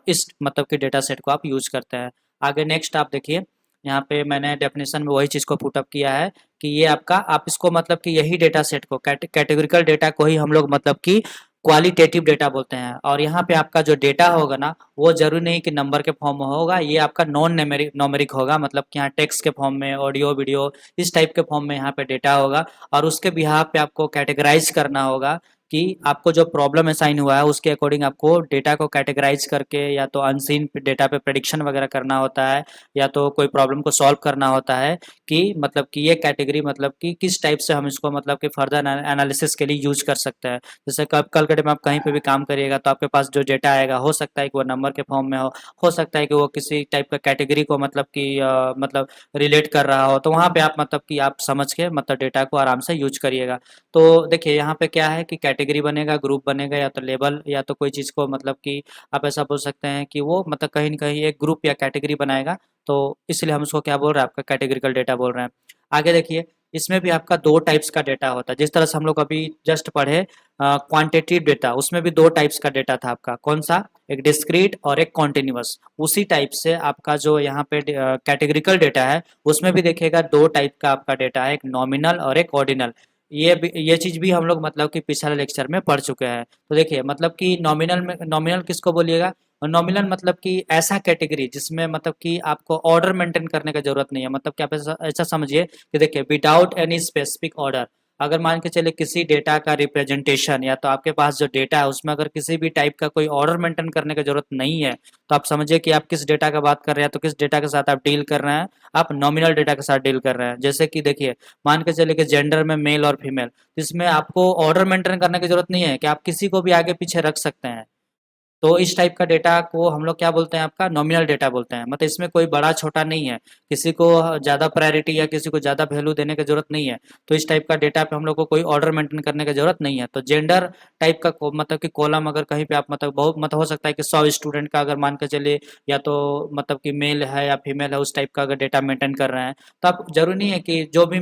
इस मतलब कि डेटा सेट को आप यूज करते हैं। आगे नेक्स्ट आप देखिए, यहाँ पे मैंने डेफिनेशन में वही चीज़ को पुट अप किया है कि ये आपका आप इसको मतलब कि यही डेटा सेट को कैटेगरिकल डेटा को ही हम लोग मतलब कि क्वालिटेटिव डेटा बोलते हैं। और यहाँ पे आपका जो डेटा होगा ना, वो ज़रूरी नहीं कि नंबर के फॉर्म में होगा, ये आपका नॉन न्यूमेरिक होगा। मतलब कि यहाँ टेक्स्ट के फॉर्म में, ऑडियो वीडियो इस टाइप के फॉर्म में यहाँ पे डेटा होगा। और उसके बिहाफ पे आपको कैटेगराइज करना होगा कि आपको जो प्रॉब्लम असाइन हुआ है उसके अकॉर्डिंग आपको डेटा को कैटेगराइज करके या तो अनसीन डेटा पे प्रेडिक्शन वगैरह करना होता है, या तो कोई प्रॉब्लम को सॉल्व करना होता है कि मतलब कि ये कैटेगरी मतलब कि किस टाइप से हम इसको मतलब कि फर्दर एनालिसिस के लिए यूज कर सकते हैं। जैसे कल के डेट में आप कहीं पे भी काम करिएगा तो आपके पास जो डेटा आएगा हो सकता है कि वो नंबर के फॉर्म में हो सकता है कि वो किसी टाइप का कैटेगरी को मतलब कि मतलब रिलेट कर रहा हो। तो वहाँ पे आप मतलब कि आप समझ के मतलब डेटा को आराम से यूज करिएगा। तो देखिए यहाँ पे क्या है कि कैटेगरी बनेगा, ग्रुप बनेगा, या तो लेबल या तो कोई चीज़ को मतलब कि आप ऐसा बोल सकते हैं कि वो मतलब कहीं न कहीं एक ग्रुप या कैटेगरी बनाएगा। तो इसलिए हम उसको क्या बोल रहे हैं, आपका कैटेगरिकल डेटा बोल रहे हैं। आगे देखिए, इसमें भी आपका 2 टाइप्स का डेटा होता है। जिस तरह से हम लोग अभी जस्ट पढ़े क्वांटिटेटिव डेटा, उसमें भी 2 टाइप्स का डेटा था आपका। कौन-सा? एक डिस्क्रीट और एक कॉन्टिन्यूअस। उसी टाइप से आपका जो यहाँ पे कैटेगरिकल डेटा है, उसमें भी देखिएगा 2 टाइप का आपका डेटा है, एक नॉमिनल और एक ऑर्डिनल। ये चीज़ भी हम लोग मतलब कि पिछले लेक्चर में पढ़ चुके हैं। तो देखिए मतलब कि नॉमिनल किसको बोलिएगा? नॉमिनल मतलब कि ऐसा कैटेगरी जिसमें मतलब कि आपको ऑर्डर मेंटेन करने का ज़रूरत नहीं है। मतलब कि आप ऐसा ऐसा समझिए कि देखिए विदाउट एनी स्पेसिफिक ऑर्डर, अगर मान के चलिए किसी डेटा का रिप्रेजेंटेशन या तो आपके पास जो डेटा है उसमें अगर किसी भी टाइप का कोई ऑर्डर मेंटेन करने की ज़रूरत नहीं है, तो आप समझिए कि आप किस डेटा का बात कर रहे हैं। तो किस डेटा के साथ आप डील कर रहे हैं? आप नॉमिनल डेटा के साथ डील कर रहे हैं। जैसे कि देखिए, मान के चलिए कि जेंडर में मेल और फीमेल, इसमें आपको ऑर्डर मेंटेन करने की ज़रूरत नहीं है कि आप किसी को भी आगे-पीछे रख सकते हैं। तो इस टाइप का डेटा को हम लोग क्या बोलते हैं, आपका नॉमिनल डेटा बोलते हैं। मतलब इसमें कोई बड़ा छोटा नहीं है, किसी को ज़्यादा प्रायोरिटी या किसी को ज़्यादा वैल्यू देने की ज़रूरत नहीं है। तो इस टाइप का डेटा पे हम लोग को कोई ऑर्डर मेंटेन करने की ज़रूरत नहीं है। तो जेंडर टाइप का मतलब कि कॉलम अगर कहीं पे आप मतलब बहुत मतलब हो सकता है कि 100 स्टूडेंट का अगर मान के चलिए, या तो मतलब कि मेल है या फीमेल है उस टाइप का अगर डेटा मेंटेन कर रहे हैं, तो आप ज़रूरी नहीं है कि जो भी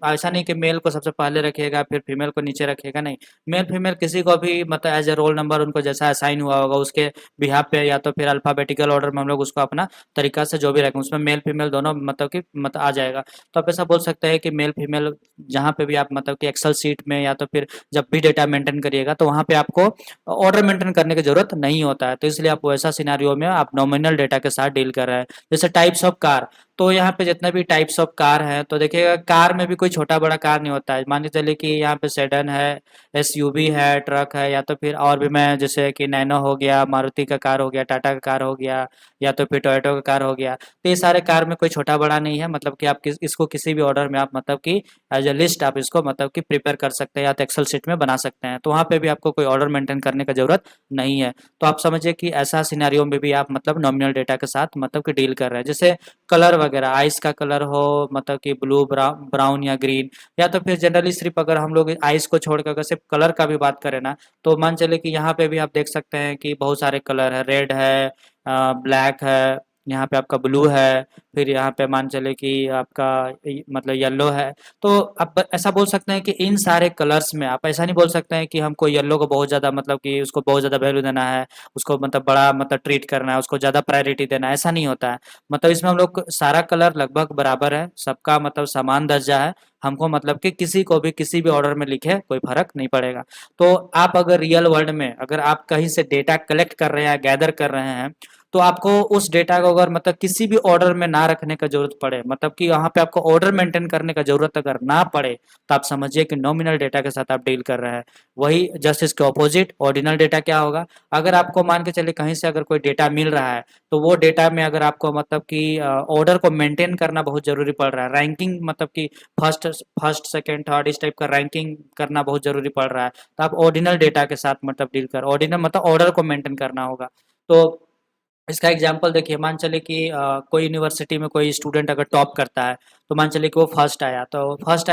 ऐसा नहीं कि मेल को सबसे पहले रखिएगा फिर फीमेल को नीचे रखिएगा, नहीं। मेल फीमेल किसी को भी मतलब एज ए रोल नंबर उनको जैसा असाइन हुआ होगा उसके बिहाफ पे या तो फिर अल्फ़ाबेटिकल ऑर्डर में हम लोग उसको अपना तरीका से जो भी रखें, उसमें मेल फीमेल दोनों मतलब कि आ जाएगा। तो आप ऐसा बोल सकते हैं कि मेल फीमेल जहाँ पे भी आप मतलब कि एक्सेल शीट में या तो फिर जब भी डेटा मेंटेन करिएगा तो वहाँ पे आपको ऑर्डर मेंटेन करने की ज़रूरत नहीं होता है। तो इसलिए आप वैसा सिनेरियो में आप नॉमिनल डेटा के साथ डील कर रहे हैं। जैसे टाइप्स ऑफ कार, तो यहाँ पे जितने भी टाइप्स ऑफ कार हैं तो देखिएगा कार में भी कोई छोटा बड़ा कार नहीं होता है। मान के चलिए कि यहाँ पे सेडन है, एसयूवी है, ट्रक है, या तो फिर और भी मैं जैसे कि नैनो हो गया, मारुति का कार हो गया, टाटा का कार हो गया, या तो फिर टोयोटो का कार हो गया। तो ये सारे कार में कोई छोटा बड़ा नहीं है, मतलब कि आप इसको किसी भी ऑर्डर में आप मतलब कि एज ए लिस्ट आप इसको मतलब कि प्रिपेयर कर सकते हैं या तो एक्सेल शीट में बना सकते हैं। तो वहाँ पे भी आपको कोई ऑर्डर मेंटेन करने की जरूरत नहीं है। तो आप समझिए कि ऐसा सिनेरियो में भी आप मतलब नॉमिनल डेटा के साथ मतलब कि डील कर रहे हैं। जैसे कलर वगैरह, आइस का कलर हो मतलब कि ब्लू, ब्राउन या ग्रीन, या तो फिर जनरली सिर्फ अगर हम लोग आइस को छोड़कर अगर सिर्फ कलर का भी बात करें ना, तो मान चले कि यहाँ पे भी आप देख सकते हैं कि बहुत सारे कलर है, रेड है, ब्लैक है, यहाँ पे आपका ब्लू है, फिर यहाँ पे मान चले कि आपका मतलब येलो है। तो आप ऐसा बोल सकते हैं कि इन सारे कलर्स में आप ऐसा नहीं बोल सकते हैं कि हमको येलो को बहुत ज़्यादा मतलब कि उसको बहुत ज़्यादा वैल्यू देना है, उसको मतलब बड़ा मतलब ट्रीट करना है, उसको ज़्यादा प्रायोरिटी देना है, ऐसा नहीं होता है। मतलब इसमें हम लोग सारा कलर लगभग बराबर है, सबका मतलब समान दर्जा है। हमको मतलब कि किसी को भी किसी भी ऑर्डर में लिखे कोई फर्क नहीं पड़ेगा। तो आप अगर रियल वर्ल्ड में अगर आप कहीं से डेटा कलेक्ट कर रहे हैं, गैदर कर रहे हैं, तो आपको उस डेटा को अगर मतलब किसी भी ऑर्डर में ना रखने का जरूरत पड़े, मतलब कि वहाँ पे आपको ऑर्डर मेंटेन करने का जरूरत अगर ना पड़े, तो आप समझिए कि नॉमिनल डेटा के साथ आप डील कर रहे हैं। वही जस्ट इसके ऑपोजिट ऑर्डिनल डेटा क्या होगा, अगर आपको मान के चलिए कहीं से अगर कोई डेटा मिल रहा है, तो वो डेटा में अगर आपको मतलब कि ऑर्डर को मेंटेन करना बहुत जरूरी पड़ रहा है, रैंकिंग मतलब कि फर्स्ट फर्स्ट सेकंड थर्ड इस टाइप का रैंकिंग करना बहुत जरूरी पड़ रहा है, तो आप ऑर्डिनल डेटा के साथ मतलब डील कर, ऑर्डिनल मतलब ऑर्डर को मेंटेन करना होगा। तो इसका एग्जांपल देखिए, मान चले कि कोई यूनिवर्सिटी में कोई स्टूडेंट अगर टॉप करता है, तो मान चलिए कि वो फर्स्ट आया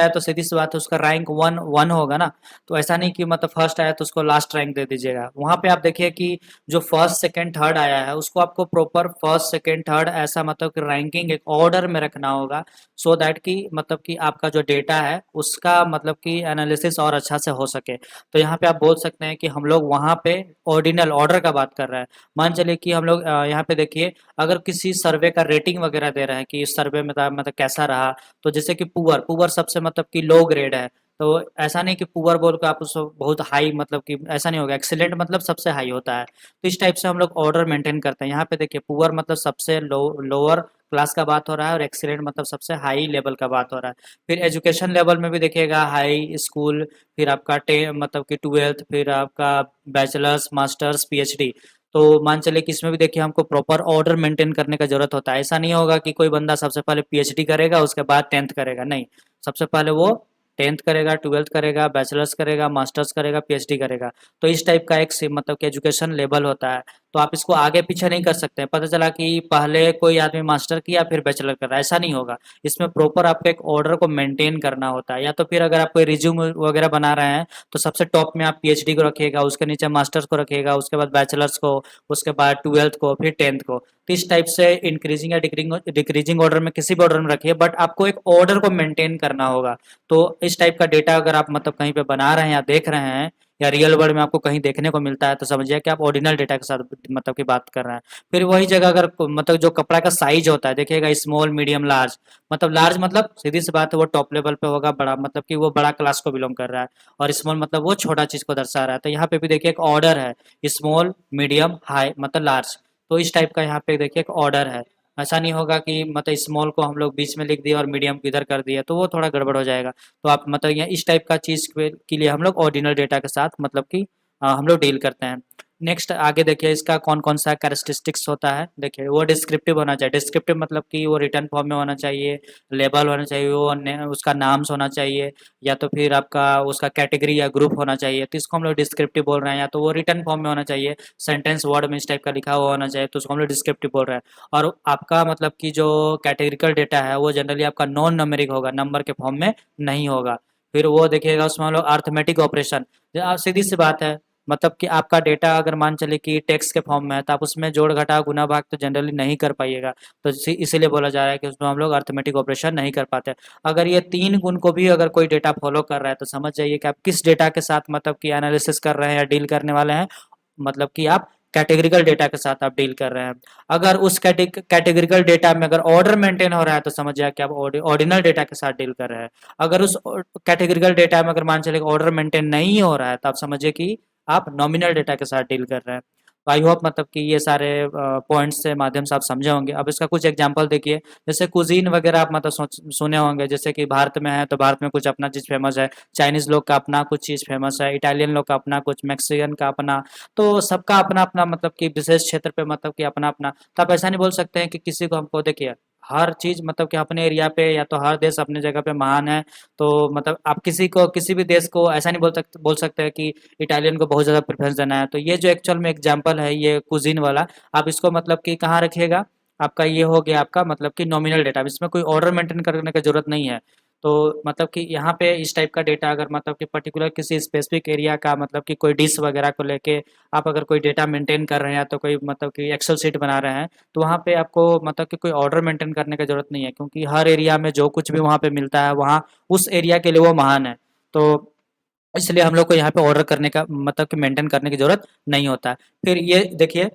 तो सीधी सी बात है उसका रैंक वन वन होगा ना। तो ऐसा नहीं कि मतलब फर्स्ट आया तो उसको लास्ट रैंक दे दीजिएगा। वहाँ पे आप देखिए कि जो फर्स्ट सेकंड थर्ड आया है उसको आपको प्रॉपर फर्स्ट सेकंड थर्ड ऐसा मतलब कि रैंकिंग एक ऑर्डर में रखना होगा, सो दैट कि मतलब कि आपका जो डेटा है उसका मतलब कि एनालिसिस और अच्छा से हो सके। तो यहाँ पे आप बोल सकते हैं कि हम लोग वहाँ पे ऑर्डिनल ऑर्डर का बात कर रहे हैं। मान चलिए कि हम लोग यहाँ पे देखिए, अगर किसी सर्वे का रेटिंग वगैरह दे रहे हैं कि इस सर्वे में मतलब कैसा रहा, तो जैसे कि पुअर पुअर सबसे मतलब कि लो ग्रेड है, तो ऐसा नहीं कि पुअर बोल के आप उसको बहुत हाई मतलब कि ऐसा नहीं होगा, एक्सीलेंट मतलब सबसे हाई होता है। तो इस टाइप से हम लोग ऑर्डर मेंटेन करते हैं। यहाँ पे देखिए पुअर मतलब सबसे लोअर क्लास का बात हो रहा है, और एक्सीलेंट मतलब सबसे हाई लेवल का बात हो रहा है। फिर एजुकेशन लेवल में भी देखिएगा, हाई स्कूल, फिर आपका मतलब कि ट्वेल्थ, फिर आपका बैचलर्स, मास्टर्स, पीएचडी। तो मान चले कि इसमें भी देखिए हमको प्रॉपर ऑर्डर मेंटेन करने का जरूरत होता है। ऐसा नहीं होगा कि कोई बंदा सबसे पहले पीएचडी करेगा उसके बाद 10th करेगा, नहीं। सबसे पहले वो 10th करेगा, 12th करेगा, बैचलर्स करेगा, मास्टर्स करेगा, पीएचडी करेगा। तो इस टाइप का एक मतलब कि एजुकेशन लेवल होता है। तो आप इसको आगे पीछे नहीं कर सकते। पता चला कि पहले कोई आदमी मास्टर किया फिर बैचलर कर रहा है, ऐसा नहीं होगा। इसमें प्रॉपर आपको एक ऑर्डर को मेंटेन करना होता है। या तो फिर अगर आप कोई रिज्यूम वगैरह बना रहे हैं, तो सबसे टॉप में आप पीएचडी को रखिएगा, उसके नीचे मास्टर्स को रखिएगा, उसके बाद बैचलर्स को, उसके बाद 12th को, फिर 10th को। तो इस टाइप से इंक्रीजिंग या डिक्रीजिंग ऑर्डर में किसी भी ऑर्डर में रखिए, बट आपको एक ऑर्डर को मेंटेन करना होगा। तो इस टाइप का डेटा अगर आप मतलब कहीं पे बना रहे हैं या देख रहे हैं, या रियल वर्ल्ड में आपको कहीं देखने को मिलता है, तो समझिए कि आप ऑर्डिनल डेटा के साथ मतलब की बात कर रहे हैं। फिर वही जगह अगर मतलब जो कपड़ा का साइज होता है देखिएगा, स्मॉल, मीडियम, लार्ज। मतलब लार्ज मतलब सीधी सी बात है वो टॉप लेवल पे होगा, बड़ा मतलब कि वो बड़ा क्लास को बिलोंग कर रहा है, और स्मॉल मतलब वो छोटा चीज को दर्शा रहा है। तो यहाँ पे भी देखिए एक ऑर्डर है, स्मॉल, मीडियम, हाई मतलब लार्ज। तो इस टाइप का यहाँ पे देखिए एक ऑर्डर है। ऐसा नहीं होगा कि मतलब स्मॉल को हम लोग बीच में लिख दिए और मीडियम को इधर कर दिए, तो वो थोड़ा गड़बड़ हो जाएगा। तो आप मतलब यहाँ इस टाइप का चीज़ के लिए हम लोग ऑर्डिनल डेटा के साथ मतलब कि हम लोग डील करते हैं। नेक्स्ट आगे देखिए इसका कौन कौन सा कैरेक्टरिस्टिक्स होता है। देखिए वो डिस्क्रिप्टिव होना चाहिए। डिस्क्रिप्टिव मतलब कि वो रिटर्न फॉर्म में होना चाहिए, लेबल होना चाहिए, वो उसका नाम्स होना चाहिए, या तो फिर आपका उसका कैटेगरी या ग्रुप होना चाहिए, तो इसको हम लोग डिस्क्रिप्टिव बोल रहे हैं। या तो वो रिटर्न फॉर्म में होना चाहिए, सेंटेंस वर्ड में इस टाइप का लिखा हुआ होना चाहिए, तो उसको हम लोग डिस्क्रिप्टिव बोल रहे हैं। और आपका मतलब कि जो कैटेगरिकल डेटा है वो जनरली आपका नॉन नंबरिक होगा, नंबर के फॉर्म में नहीं होगा। फिर वो देखिएगा उसमें हम लोग अर्थमेटिक ऑपरेशन, सीधी सी बात है, मतलब कि आपका डेटा अगर मान चले कि टेक्स्ट के फॉर्म में है, तो आप उसमें जोड़ घटाव गुना भाग तो जनरली नहीं कर पाइएगा। तो इसीलिए बोला जा रहा है कि उसमें हम लोग अर्थमेटिक ऑपरेशन नहीं कर पाते। अगर ये 3 गुण को भी अगर कोई डेटा फॉलो कर रहा है, तो समझ जाइए कि आप किस डेटा के साथ मतलब कि एनालिसिस कर रहे हैं या डील करने वाले हैं। मतलब कि आप कैटेगरिकल डेटा के साथ आप डील कर रहे हैं। अगर उस कैटेगरिकल डेटा में अगर ऑर्डर मेंटेन हो रहा है तो समझिए कि आप ऑर्डिनल डेटा के साथ डील कर रहे हैं। अगर उस कैटेगरिकल डेटा में अगर मान चलिए ऑर्डर मेंटेन नहीं हो रहा है तो आप समझिए कि आप नॉमिनल डेटा के साथ डील कर रहे हैं। तो आई होप मतलब कि ये सारे पॉइंट्स के माध्यम से आप समझे होंगे। अब इसका कुछ एग्जांपल देखिए, जैसे कुजीन वगैरह आप मतलब सुने होंगे, जैसे कि भारत में है तो भारत में कुछ अपना चीज़ फेमस है, चाइनीज़ लोग का अपना कुछ चीज़ फेमस है, इटालियन लोग का अपना कुछ, मैक्सिकन का अपना, तो सबका अपना अपना मतलब कि विशेष क्षेत्र पे मतलब कि अपना अपना। तो आप ऐसा नहीं बोल सकते हैं कि किसी को हमको देखिए हर चीज़ मतलब कि अपने एरिया पे या तो हर देश अपने जगह पे महान है। तो मतलब आप किसी को किसी भी देश को ऐसा नहीं बोल सकते हैं कि इटालियन को बहुत ज़्यादा प्रेफ़रेंस देना है। तो ये जो एक्चुअल में एग्ज़ाम्पल है ये कुज़ीन वाला, आप इसको मतलब कि कहाँ रखिएगा, आपका ये हो गया आपका मतलब कि नॉमिनल डेटा, इसमें कोई ऑर्डर मेंटेन करने की ज़रूरत नहीं है। तो मतलब कि यहाँ पे इस टाइप का डेटा अगर मतलब कि पर्टिकुलर किसी स्पेसिफिक एरिया का मतलब कि कोई डिश वगैरह को लेके आप अगर कोई डेटा मेंटेन कर रहे हैं तो कोई मतलब कि एक्सेल शीट बना रहे हैं, तो वहाँ पे आपको मतलब कि कोई ऑर्डर मेंटेन करने की ज़रूरत नहीं है, क्योंकि हर एरिया में जो कुछ भी वहाँ पे मिलता है वहाँ उस एरिया के लिए वो महान है। तो इसलिए हम लोग को यहाँ पे ऑर्डर करने का मतलब कि मेंटेन करने की ज़रूरत नहीं होता है। फिर ये देखिए,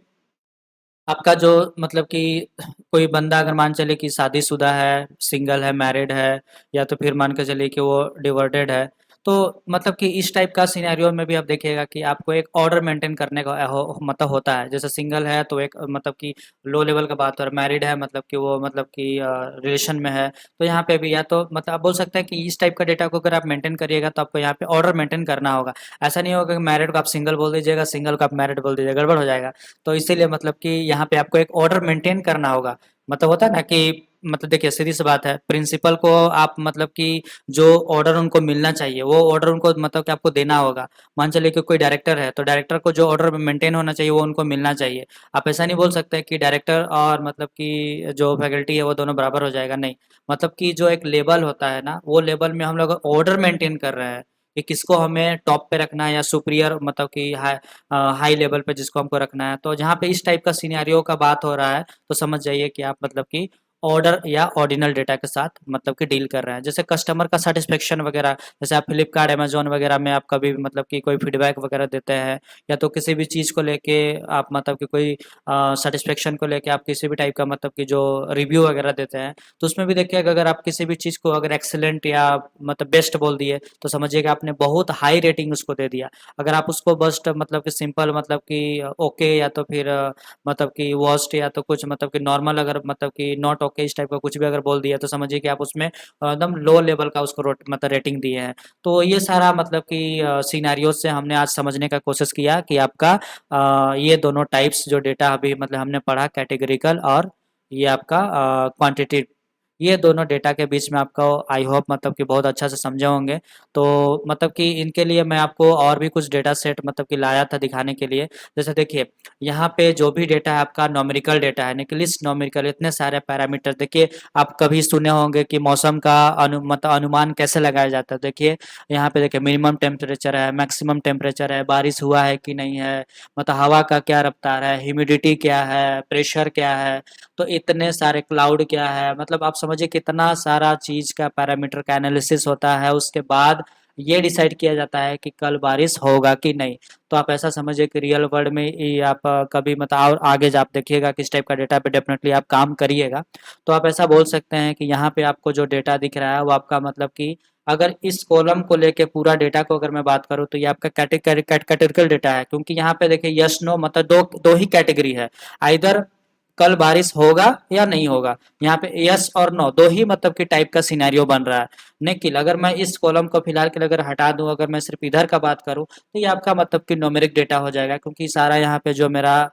आपका जो मतलब कि कोई बंदा अगर मान चले कि शादीशुदा है, सिंगल है, मैरिड है, या तो फिर मान के चलिए कि वो डिवोर्टेड है। तो मतलब कि इस टाइप का सिनेरियो में भी आप देखिएगा कि आपको एक ऑर्डर मेंटेन करने का मतलब होता है। जैसे सिंगल है तो एक मतलब कि लो लेवल का बात, और मैरिड है मतलब कि वो मतलब कि रिलेशन में है। तो यहाँ पे भी या तो मतलब आप बोल सकते हैं कि इस टाइप का डेटा को अगर आप मेंटेन करिएगा तो आपको यहाँ पे ऑर्डर मेंटेन करना होगा। ऐसा नहीं होगा कि मैरिड को आप सिंगल बोल दीजिएगा, सिंगल को आप मैरिड बोल दीजिएगा, गड़बड़ हो जाएगा। तो इसीलिए मतलब कि यहाँ पे आपको एक ऑर्डर मेंटेन करना होगा। मतलब होता है ना कि मतलब देखिए सीधी सी बात है, प्रिंसिपल को आप मतलब कि जो ऑर्डर उनको मिलना चाहिए वो ऑर्डर उनको मतलब कि आपको देना होगा। मान चलिए कि कोई डायरेक्टर है तो डायरेक्टर को जो ऑर्डर मेंटेन होना चाहिए वो उनको मिलना चाहिए। आप ऐसा नहीं बोल सकते कि डायरेक्टर और मतलब कि जो फैकल्टी है वो दोनों बराबर हो जाएगा, नहीं। मतलब कि जो एक लेवल होता है ना, वो लेवल में हम लोग ऑर्डर मेंटेन कर रहे हैं कि किसको हमें टॉप पे रखना है या सुपीरियर मतलब कि हाई लेवल पे जिसको हमको रखना है। तो जहाँ पे इस टाइप का सिनेरियो का बात हो रहा है तो समझ जाइए कि आप मतलब कि ऑर्डर या ऑर्डिनल डेटा के साथ मतलब कि डील कर रहे हैं। जैसे कस्टमर का सैटिस्फैक्शन वगैरह, जैसे आप फ्लिपकार्ट, अमेज़न वगैरह में आप कभी भी मतलब कि कोई फीडबैक वगैरह देते हैं, या तो किसी भी चीज़ को लेके आप मतलब कि कोई सैटिस्फैक्शन को लेके आप किसी भी टाइप का मतलब कि जो रिव्यू वगैरह देते हैं, तो उसमें भी देखिए अगर आप किसी भी चीज़ को अगर एक्सीलेंट या मतलब बेस्ट बोल दिए तो समझिएगा आपने बहुत हाई रेटिंग उसको दे दिया। अगर आप उसको बस मतलब कि सिंपल मतलब कि ओके या तो फिर मतलब कि वर्स्ट या तो कुछ मतलब कि नॉर्मल अगर मतलब कि नॉट ओके इस टाइप का कुछ भी अगर बोल दिया तो समझिए कि आप उसमें एकदम लो लेवल का उसको मतलब रेटिंग दिए हैं। तो ये सारा मतलब कि सिनेरियो से हमने आज समझने का कोशिश किया कि आपका ये दोनों टाइप्स जो डेटा अभी मतलब हमने पढ़ा, कैटेगरिकल और ये आपका क्वांटिटी, ये दोनों डेटा के बीच में आपको आई होप मतलब कि बहुत अच्छा से समझे होंगे। तो मतलब कि इनके लिए मैं आपको और भी कुछ डेटा सेट मतलब कि लाया था दिखाने के लिए। जैसे देखिए, यहाँ पे जो भी डेटा है आपका न्यूमेरिकल डेटा है, लिस्ट न्यूमेरिकल, इतने सारे पैरामीटर। देखिए, आप कभी सुने होंगे कि मौसम का मतलब अनुमान कैसे लगाया जाता है। देखिए, यहाँ पे देखिए मिनिमम टेम्परेचर है, मैक्सिमम टेम्परेचर है, बारिश हुआ है कि नहीं है, मतलब हवा का क्या रफ्तार है, ह्यूमिडिटी क्या है, प्रेशर क्या है, तो इतने सारे क्लाउड क्या है, मतलब आप समझिए कितना सारा चीज़ का पैरामीटर का एनालिसिस होता है। उसके बाद ये डिसाइड किया जाता है कि कल बारिश होगा कि नहीं। तो आप ऐसा समझिए कि रियल वर्ल्ड में ही आप कभी मतलब और आगे आप देखिएगा किस टाइप का डेटा पे डेफिनेटली आप काम करिएगा। तो आप ऐसा बोल सकते हैं कि यहाँ पे आपको जो डेटा दिख रहा है वो आपका मतलब कि अगर इस कॉलम को लेके पूरा डेटा को अगर मैं बात करूँ तो ये आपका कैटेगरिकल डेटा है, क्योंकि यहाँ पे देखिए यस नो मतलब दो दो ही कैटेगरी है, आइदर कल बारिश होगा या नहीं होगा। यहाँ पे यस और नो दो ही मतलब कि टाइप का सिनेरियो बन रहा है। लेकिन अगर मैं इस कॉलम को फिलहाल के लिए अगर हटा दूं, अगर मैं सिर्फ इधर का बात करूं तो ये आपका मतलब कि न्यूमेरिक डेटा हो जाएगा, क्योंकि सारा यहाँ पे जो मेरा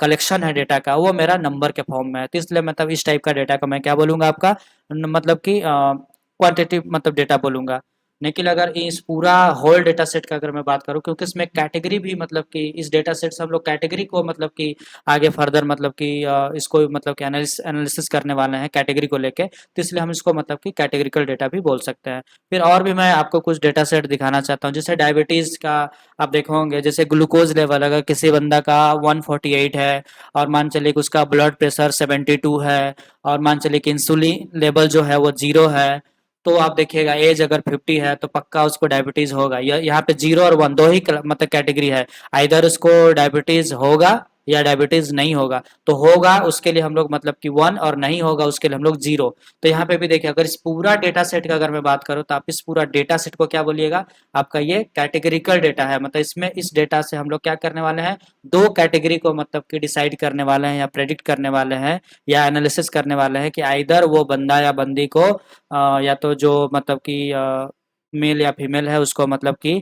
कलेक्शन है डेटा का वो मेरा नंबर के फॉर्म में है। तो इसलिए मतलब इस टाइप का डेटा को मैं क्या बोलूँगा, आपका मतलब कि क्वांटिटी मतलब डेटा बोलूँगा। लेकिन अगर इस पूरा होल डेटा सेट का अगर मैं बात करूँ, क्योंकि इसमें कैटेगरी भी मतलब कि इस डेटा सेट से हम लोग कैटेगरी को मतलब कि आगे फर्दर मतलब कि इसको मतलब कि एनालिसिस करने वाले हैं कैटेगरी को लेके, तो इसलिए हम इसको मतलब कि कैटेगरिकल डेटा भी बोल सकते हैं। फिर और भी मैं आपको कुछ डेटा सेट दिखाना चाहता हूँ, जैसे डायबिटीज़ का आप देखोगे, जैसे ग्लूकोज लेवल अगर किसी बंदा का 148 है, और मान चलिए कि उसका ब्लड प्रेशर 72 है, और मान चलिए कि इंसुलिन लेवल जो है वो 0 है, तो आप देखिएगा एज अगर 50 है तो पक्का उसको डायबिटीज होगा। यहाँ पे 0 और 1 दो ही मतलब कैटेगरी है, आइदर उसको डायबिटीज होगा या डायबिटीज नहीं होगा। तो होगा उसके लिए हम लोग मतलब कि 1 और नहीं होगा उसके लिए हम लोग 0। तो यहाँ पे भी देखिए अगर इस पूरा डेटा सेट का अगर मैं बात करूँ तो आप इस पूरा डेटा सेट को क्या बोलिएगा, आपका ये कैटेगरिकल डेटा है। मतलब इसमें इस डेटा से हम लोग क्या करने वाले हैं, दो कैटेगरी को मतलब कि डिसाइड करने वाले हैं या प्रेडिक्ट करने वाले हैं या एनालिसिस करने वाले हैं कि आइदर वो बंदा या बंदी को या तो जो मतलब कि मेल या फीमेल है उसको मतलब कि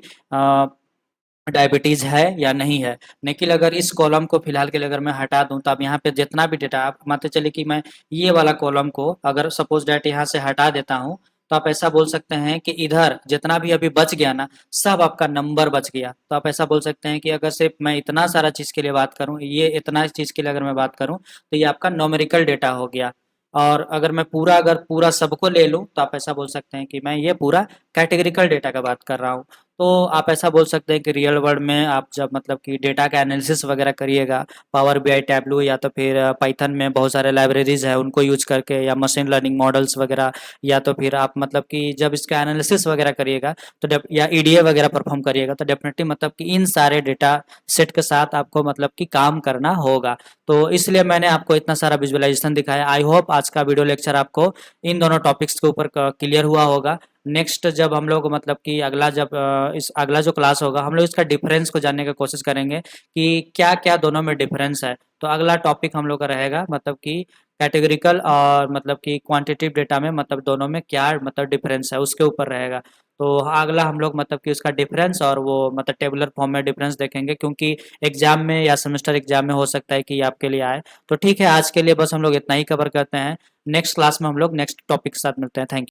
डायबिटीज है या नहीं है। लेकिन अगर इस कॉलम को फिलहाल के लिए अगर मैं हटा दूं तो अब यहाँ पे जितना भी डेटा आप मानते चलिए कि मैं ये वाला कॉलम को अगर सपोज डेट यहाँ से हटा देता हूँ, तो आप ऐसा बोल सकते हैं कि इधर जितना भी अभी बच गया ना, सब आपका नंबर बच गया। तो आप ऐसा बोल सकते हैं कि अगर सिर्फ मैं इतना सारा चीज़ के लिए बात करूँ, ये इतना चीज़ के लिए अगर मैं बात करूँ तो ये आपका नॉमेरिकल डेटा हो गया। और अगर मैं पूरा अगर पूरा सबको ले लूँ तो आप ऐसा बोल सकते हैं कि मैं ये पूरा कैटेगरिकल डेटा का बात कर रहा हूँ। तो आप ऐसा बोल सकते हैं कि रियल वर्ल्ड में आप जब मतलब कि डेटा का एनालिसिस वगैरह करिएगा, पावर बीआई, टैबलू या तो फिर पाइथन में बहुत सारे लाइब्रेरीज है उनको यूज करके, या मशीन लर्निंग मॉडल्स वगैरह, या तो फिर आप मतलब कि जब इसका एनालिसिस वगैरह करिएगा तो या ईडीए वगैरह परफॉर्म करिएगा तो डेफिनेटली मतलब कि इन सारे डेटा सेट के साथ आपको मतलब कि काम करना होगा। तो इसलिए मैंने आपको इतना सारा विजुअलाइजेशन दिखाया। आई होप आज का वीडियो लेक्चर आपको इन दोनों टॉपिक्स के ऊपर क्लियर हुआ होगा। नेक्स्ट जब हम लोग मतलब कि अगला जब इस अगला जो क्लास होगा हम लोग इसका डिफरेंस को जानने की कोशिश करेंगे कि क्या क्या दोनों में डिफरेंस है। तो अगला टॉपिक हम लोग का रहेगा मतलब कि कैटेगरिकल और मतलब कि क्वांटिटेटिव डेटा में मतलब दोनों में क्या मतलब डिफरेंस है उसके ऊपर रहेगा। तो अगला हम लोग मतलब कि उसका डिफरेंस और वो मतलब टेबुलर फॉर्म में डिफरेंस देखेंगे, क्योंकि एग्जाम में या सेमेस्टर एग्जाम में हो सकता है कि ये आपके लिए आए। तो ठीक है, आज के लिए बस हम लोग इतना ही कवर करते हैं। नेक्स्ट क्लास में हम लोग नेक्स्ट टॉपिक के साथ मिलते हैं। Thank you.